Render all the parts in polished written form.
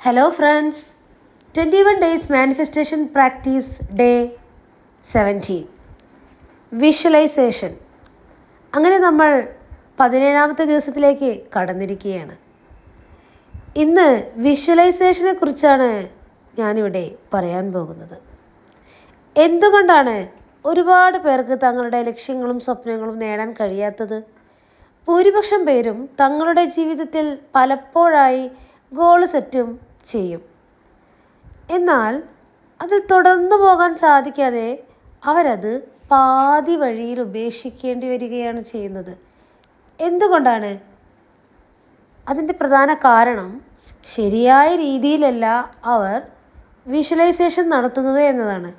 Hello friends, 21 days manifestation practice day 17 visualisation. അങ്ങനെ നമ്മൾ 17ാമത്തെ ദിവസത്തിലേക്ക് കടന്നിരിക്കുകയാണ്. ഇന്ന് വിഷ്വലൈസേഷനെ കുറിച്ചാണ് ഞാനിവിടെ പറയാൻ പോകുന്നത്. എന്തുകൊണ്ടാണ് ഒരുപാട് പേർക്ക് തങ്ങളുടെ ലക്ഷ്യങ്ങളും സ്വപ്നങ്ങളും നേടാൻ കഴിയാത്തത്? ഭൂരിപക്ഷം പേരും തങ്ങളുടെ ജീവിതത്തിൽ പലപ്പോഴായി ഗോൾ സെറ്റും ചെയ്യും. എന്നാൽ അതിൽ തുടർന്നു പോകാൻ സാധിക്കാതെ അവരത് പാതി വഴിയിൽ ഉപേക്ഷിക്കേണ്ടി വരികയാണ് ചെയ്യുന്നത്. എന്തുകൊണ്ടാണ്? അതിൻ്റെ പ്രധാന കാരണം ശരിയായ രീതിയിലല്ല അവർ വിഷ്വലൈസേഷൻ നടത്തുന്നത് എന്നതാണ്.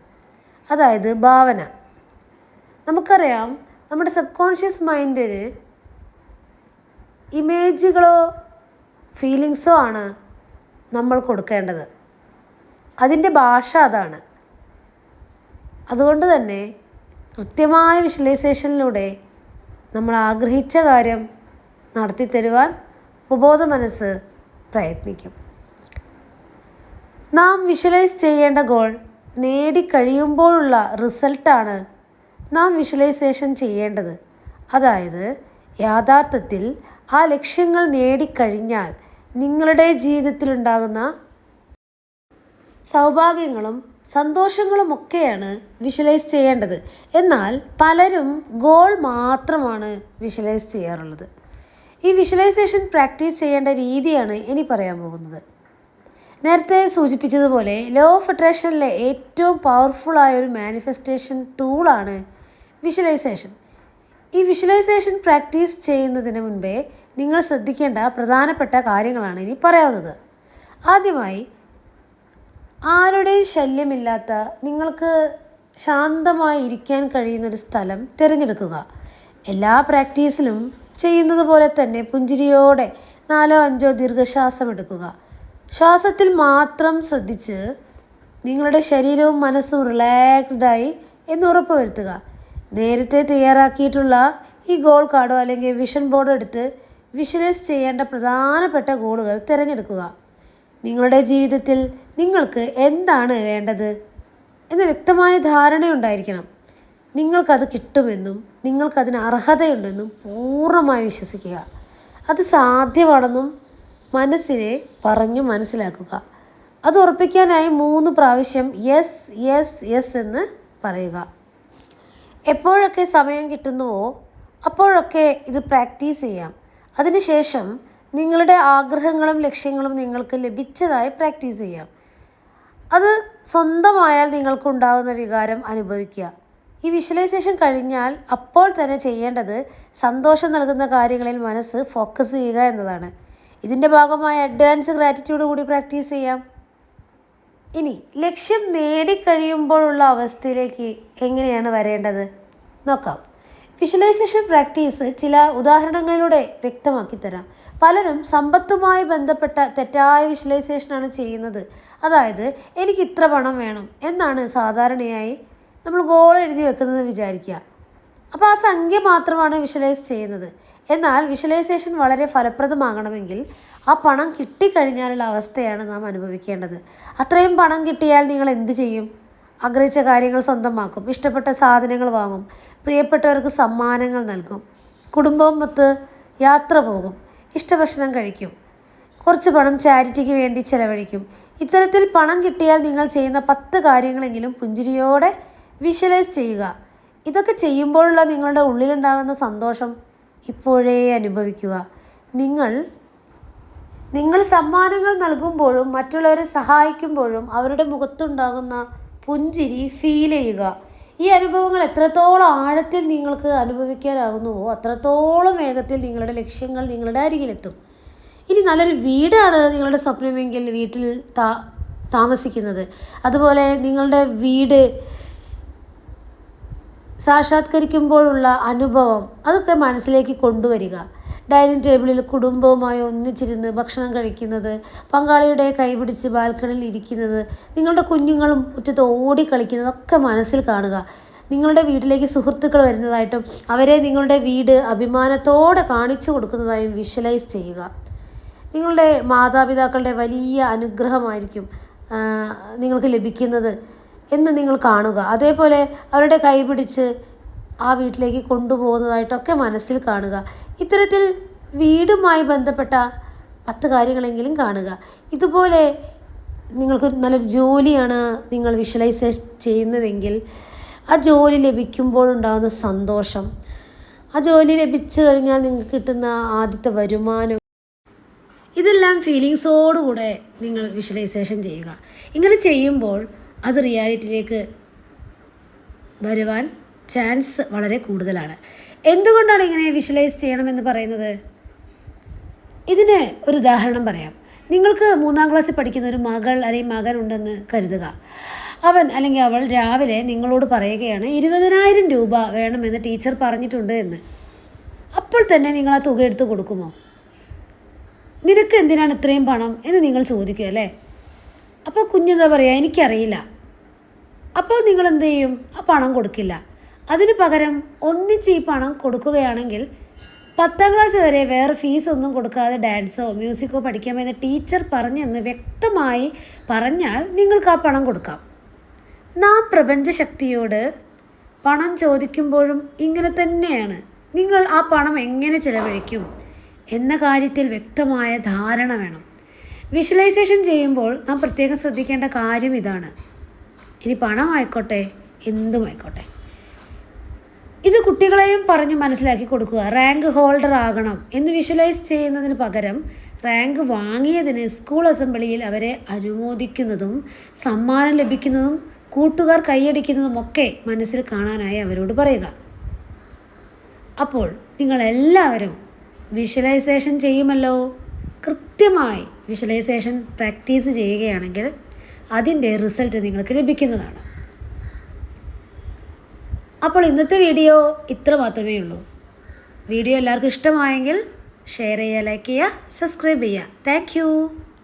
അതായത് ഭാവന. നമുക്കറിയാം, നമ്മുടെ സബ് കോൺഷ്യസ് മൈൻഡിന് ഇമേജുകളോ ഫീലിങ്സോ ആണ് നമ്മൾ കൊടുക്കേണ്ടത്. അതിൻ്റെ ഭാഷ അതാണ്. അതുകൊണ്ട് തന്നെ കൃത്യമായ വിഷ്വലൈസേഷനിലൂടെ നമ്മൾ ആഗ്രഹിച്ച കാര്യം നടത്തി തരുവാൻ ഉപബോധ മനസ്സ് പ്രയത്നിക്കും. നാം വിഷ്വലൈസ് ചെയ്യേണ്ട ഗോൾ നേടിക്കഴിയുമ്പോഴുള്ള റിസൾട്ടാണ് നാം വിഷ്വലൈസേഷൻ ചെയ്യേണ്ടത്. അതായത് യാഥാർത്ഥത്തിൽ ആ ലക്ഷ്യങ്ങൾ നേടിക്കഴിഞ്ഞാൽ നിങ്ങളുടെ ജീവിതത്തിലുണ്ടാകുന്ന സൗഭാഗ്യങ്ങളും സന്തോഷങ്ങളുമൊക്കെയാണ് വിഷ്വലൈസ് ചെയ്യേണ്ടത്. എന്നാൽ പലരും ഗോൾ മാത്രമാണ് വിഷ്വലൈസ് ചെയ്യാറുള്ളത്. ഈ വിഷ്വലൈസേഷൻ പ്രാക്ടീസ് ചെയ്യേണ്ട രീതിയാണ് ഇനി പറയാൻ പോകുന്നത്. നേരത്തെ സൂചിപ്പിച്ചതുപോലെ ലോ ഓഫ് അട്രാക്ഷനിലെ ഏറ്റവും പവർഫുള്ളായ ഒരു മാനിഫെസ്റ്റേഷൻ ടൂളാണ് വിഷ്വലൈസേഷൻ. ഈ വിഷ്വലൈസേഷൻ പ്രാക്ടീസ് ചെയ്യുന്നതിന് മുൻപേ നിങ്ങൾ ശ്രദ്ധിക്കേണ്ട പ്രധാനപ്പെട്ട കാര്യങ്ങളാണ് ഇനി പറയാവുന്നത്. ആദ്യമായി, ആരുടെയും ശല്യമില്ലാത്ത നിങ്ങൾക്ക് ശാന്തമായി ഇരിക്കാൻ കഴിയുന്നൊരു സ്ഥലം തിരഞ്ഞെടുക്കുക. എല്ലാ പ്രാക്ടീസിലും ചെയ്യുന്നത് പോലെ തന്നെ പുഞ്ചിരിയോടെ 4-5 ദീർഘശ്വാസം എടുക്കുക. ശ്വാസത്തിൽ മാത്രം ശ്രദ്ധിച്ച് നിങ്ങളുടെ ശരീരവും മനസ്സും റിലാക്സ്ഡായി എന്ന് ഉറപ്പുവരുത്തുക. നേരത്തെ തയ്യാറാക്കിയിട്ടുള്ള ഈ ഗോൾ കാർഡോ അല്ലെങ്കിൽ വിഷൻ ബോർഡോ എടുത്ത് വിഷ്വലൈസ് ചെയ്യേണ്ട പ്രധാനപ്പെട്ട ഗോളുകൾ തിരഞ്ഞെടുക്കുക. നിങ്ങളുടെ ജീവിതത്തിൽ നിങ്ങൾക്ക് എന്താണ് വേണ്ടത് എന്ന വ്യക്തമായ ധാരണയുണ്ടായിരിക്കണം. നിങ്ങൾക്കത് കിട്ടുമെന്നും നിങ്ങൾക്കതിന് അർഹതയുണ്ടെന്നും പൂർണ്ണമായി വിശ്വസിക്കുക. അത് സാധ്യമാണെന്നും മനസ്സിനെ പറഞ്ഞു മനസ്സിലാക്കുക. അത് ഉറപ്പിക്കാനായി 3 പ്രാവശ്യം യെസ് യെസ് യെസ് എന്ന് പറയുക. എപ്പോഴൊക്കെ സമയം കിട്ടുന്നുവോ അപ്പോഴൊക്കെ ഇത് പ്രാക്ടീസ് ചെയ്യാം. അതിനുശേഷം നിങ്ങളുടെ ആഗ്രഹങ്ങളും ലക്ഷ്യങ്ങളും നിങ്ങൾക്ക് ലഭിച്ചതായി പ്രാക്ടീസ് ചെയ്യാം. അത് സ്വന്തമായാൽ നിങ്ങൾക്കുണ്ടാകുന്ന വികാരം അനുഭവിക്കുക. ഈ വിഷ്വലൈസേഷൻ കഴിഞ്ഞാൽ അപ്പോൾ തന്നെ ചെയ്യേണ്ടത് സന്തോഷം നൽകുന്ന കാര്യങ്ങളിൽ മനസ്സ് ഫോക്കസ് ചെയ്യുക എന്നതാണ്. ഇതിൻ്റെ ഭാഗമായി അഡ്വാൻസ് ഗ്രാറ്റിറ്റ്യൂഡ് കൂടി പ്രാക്ടീസ് ചെയ്യാം. ഇനി ലക്ഷ്യം നേടിക്കഴിയുമ്പോഴുള്ള അവസ്ഥയിലേക്ക് എങ്ങനെയാണ് വരേണ്ടത് നോക്കാം. വിഷ്വലൈസേഷൻ പ്രാക്ടീസ് ചില ഉദാഹരണങ്ങളിലൂടെ വ്യക്തമാക്കി തരാം. പലരും സമ്പത്തുമായി ബന്ധപ്പെട്ട തെറ്റായ വിഷ്വലൈസേഷനാണ് ചെയ്യുന്നത്. അതായത് എനിക്ക് ഇത്ര പണം വേണം എന്നാണ് സാധാരണയായി നമ്മൾ ഗോൾ എഴുതി വെക്കുന്നത് വിചാരിക്കുക. അപ്പോൾ ആ സംഖ്യ മാത്രമാണ് വിഷ്വലൈസ് ചെയ്യുന്നത്. എന്നാൽ വിഷ്വലൈസേഷൻ വളരെ ഫലപ്രദമാകണമെങ്കിൽ ആ പണം കിട്ടിക്കഴിഞ്ഞാലുള്ള അവസ്ഥയാണ് നാം അനുഭവിക്കേണ്ടത്. അത്രയും പണം കിട്ടിയാൽ നിങ്ങൾ എന്ത് ചെയ്യും? ആഗ്രഹിച്ച കാര്യങ്ങൾ സ്വന്തമാക്കും, ഇഷ്ടപ്പെട്ട സാധനങ്ങൾ വാങ്ങും, പ്രിയപ്പെട്ടവർക്ക് സമ്മാനങ്ങൾ നൽകും, കുടുംബമൊത്ത് യാത്ര പോകും, ഇഷ്ടഭക്ഷണം കഴിക്കും, കുറച്ച് പണം ചാരിറ്റിക്ക് വേണ്ടി ചെലവഴിക്കും. ഇത്തരത്തിൽ പണം കിട്ടിയാൽ നിങ്ങൾ ചെയ്യുന്ന 10 കാര്യങ്ങളെങ്കിലും പുഞ്ചിരിയോടെ വിഷ്വലൈസ് ചെയ്യുക. ഇതൊക്കെ ചെയ്യുമ്പോഴുള്ള നിങ്ങളുടെ ഉള്ളിലുണ്ടാകുന്ന സന്തോഷം ഇപ്പോഴേ അനുഭവിക്കുക. നിങ്ങൾ സമ്മാനങ്ങൾ നൽകുമ്പോഴും മറ്റുള്ളവരെ സഹായിക്കുമ്പോഴും അവരുടെ മുഖത്തുണ്ടാകുന്ന പുഞ്ചിരി ഫീൽ ചെയ്യുക. ഈ അനുഭവങ്ങൾ എത്രത്തോളം ആഴത്തിൽ നിങ്ങൾക്ക് അനുഭവിക്കാനാകുന്നുവോ അത്രത്തോളം വേഗത്തിൽ നിങ്ങളുടെ ലക്ഷ്യങ്ങൾ നിങ്ങളുടെ അരികിലെത്തും. ഇനി നല്ലൊരു വീടാണ് നിങ്ങളുടെ സ്വപ്നമെങ്കിൽ വീട്ടിൽ താമസിക്കുന്നത്. അതുപോലെ നിങ്ങളുടെ വീട് സാക്ഷാത്കരിക്കുമ്പോഴുള്ള അനുഭവം അതൊക്കെ മനസ്സിലേക്ക് കൊണ്ടുവരിക. ഡൈനിങ് ടേബിളിൽ കുടുംബവുമായി ഒന്നിച്ചിരുന്ന് ഭക്ഷണം കഴിക്കുന്നത്, പങ്കാളിയുടെ കൈപിടിച്ച് ബാൽക്കണിയിൽ ഇരിക്കുന്നത്, നിങ്ങളുടെ കുഞ്ഞുങ്ങളും മുറ്റത്ത് ഓടിക്കളിക്കുന്നതൊക്കെ മനസ്സിൽ കാണുക. നിങ്ങളുടെ വീട്ടിലേക്ക് സുഹൃത്തുക്കൾ വരുന്നതായിട്ടും അവരെ നിങ്ങളുടെ വീട് അഭിമാനത്തോടെ കാണിച്ചു കൊടുക്കുന്നതായും വിഷ്വലൈസ് ചെയ്യുക. നിങ്ങളുടെ മാതാപിതാക്കളുടെ വലിയ അനുഗ്രഹമായിരിക്കും നിങ്ങൾക്ക് ലഭിക്കുന്നത് എന്ന് നിങ്ങൾ കാണുക. അതേപോലെ അവരുടെ കൈ പിടിച്ച് ആ വീട്ടിലേക്ക് കൊണ്ടുപോകുന്നതായിട്ടൊക്കെ മനസ്സിൽ കാണുക. ഇത്തരത്തിൽ വീടുമായി ബന്ധപ്പെട്ട 10 കാര്യങ്ങളെങ്കിലും കാണുക. ഇതുപോലെ നിങ്ങൾക്ക് നല്ലൊരു ജോലിയാണ് നിങ്ങൾ വിഷ്വലൈസ് ചെയ്യുന്നതെങ്കിൽ ആ ജോലി ലഭിക്കുമ്പോഴുണ്ടാകുന്ന സന്തോഷം, ആ ജോലി ലഭിച്ചു കഴിഞ്ഞാൽ നിങ്ങൾക്ക് കിട്ടുന്ന ആദ്യത്തെ വരുമാനം, ഇതെല്ലാം ഫീലിങ്സോടുകൂടെ നിങ്ങൾ വിഷ്വലൈസേഷൻ ചെയ്യുക. ഇങ്ങനെ ചെയ്യുമ്പോൾ അത് റിയാലിറ്റിയിലേക്ക് വരുവാൻ ചാൻസ് വളരെ കൂടുതലാണ്. എന്തുകൊണ്ടാണ് ഇങ്ങനെ വിഷ്വലൈസ് ചെയ്യണമെന്ന് പറയുന്നത്? ഇതിന് ഒരു ഉദാഹരണം പറയാം. നിങ്ങൾക്ക് 3ാം ക്ലാസ്സിൽ പഠിക്കുന്ന ഒരു മകൾ അല്ലെങ്കിൽ മകൻ ഉണ്ടെന്ന് കരുതുക. അവൻ അല്ലെങ്കിൽ അവൾ രാവിലെ നിങ്ങളോട് പറയുകയാണ് 20,000 രൂപ വേണമെന്ന് ടീച്ചർ പറഞ്ഞിട്ടുണ്ട് എന്ന്. അപ്പോൾ തന്നെ നിങ്ങൾ ആ തുക എടുത്ത് കൊടുക്കുമോ? നിനക്ക് എന്തിനാണ് ഇത്രയും പണം എന്ന് നിങ്ങൾ ചോദിക്കും അല്ലേ? അപ്പോൾ കുഞ്ഞെന്താ പറയുക, എനിക്കറിയില്ല. അപ്പോൾ നിങ്ങൾ എന്ത് ചെയ്യും? ആ പണം കൊടുക്കില്ല. അതിന് പകരം ഒന്നിച്ച് ഈ പണം കൊടുക്കുകയാണെങ്കിൽ 10ാം ക്ലാസ് വരെ വേറെ ഫീസൊന്നും കൊടുക്കാതെ ഡാൻസോ മ്യൂസിക്കോ പഠിക്കാമെന്ന് ടീച്ചർ പറഞ്ഞെന്ന് വ്യക്തമായി പറഞ്ഞാൽ നിങ്ങൾക്ക് ആ പണം കൊടുക്കാം. നാം പ്രപഞ്ചശക്തിയോട് പണം ചോദിക്കുമ്പോഴും ഇങ്ങനെ തന്നെയാണ്. നിങ്ങൾ ആ പണം എങ്ങനെ ചിലവഴിക്കും എന്ന കാര്യത്തിൽ വ്യക്തമായ ധാരണ വേണം. വിഷ്വലൈസേഷൻ ചെയ്യുമ്പോൾ നാം പ്രത്യേകം ശ്രദ്ധിക്കേണ്ട കാര്യം ഇതാണ്. ഇനി പണമായിക്കോട്ടെ, എന്തുമായിക്കോട്ടെ, ഇത് കുട്ടികളെയും പറഞ്ഞ് മനസ്സിലാക്കി കൊടുക്കുക. റാങ്ക് ഹോൾഡർ ആകണം എന്ന് വിഷ്വലൈസ് ചെയ്യുന്നതിന് പകരം റാങ്ക് വാങ്ങിയതിന് സ്കൂൾ അസംബ്ലിയിൽ അവരെ അനുമോദിക്കുന്നതും സമ്മാനം ലഭിക്കുന്നതും കൂട്ടുകാർ കൈയടിക്കുന്നതുമൊക്കെ മനസ്സിൽ കാണാനായി അവരോട് പറയുക. അപ്പോൾ നിങ്ങളെല്ലാവരും വിഷ്വലൈസേഷൻ ചെയ്യുമല്ലോ. കൃത്യമായി വിഷ്വലൈസേഷൻ പ്രാക്ടീസ് ചെയ്യുകയാണെങ്കിൽ അതിൻ്റെ റിസൾട്ട് നിങ്ങൾക്ക് ലഭിക്കുന്നതാണ്. അപ്പോൾ ഇന്നത്തെ വീഡിയോ ഇത്ര മാത്രമേ ഉള്ളൂ. വീഡിയോ എല്ലാവർക്കും ഇഷ്ടമായെങ്കിൽ ഷെയർ ചെയ്യുക, ലൈക്ക് ചെയ്യുക, സബ്സ്ക്രൈബ് ചെയ്യുക. താങ്ക്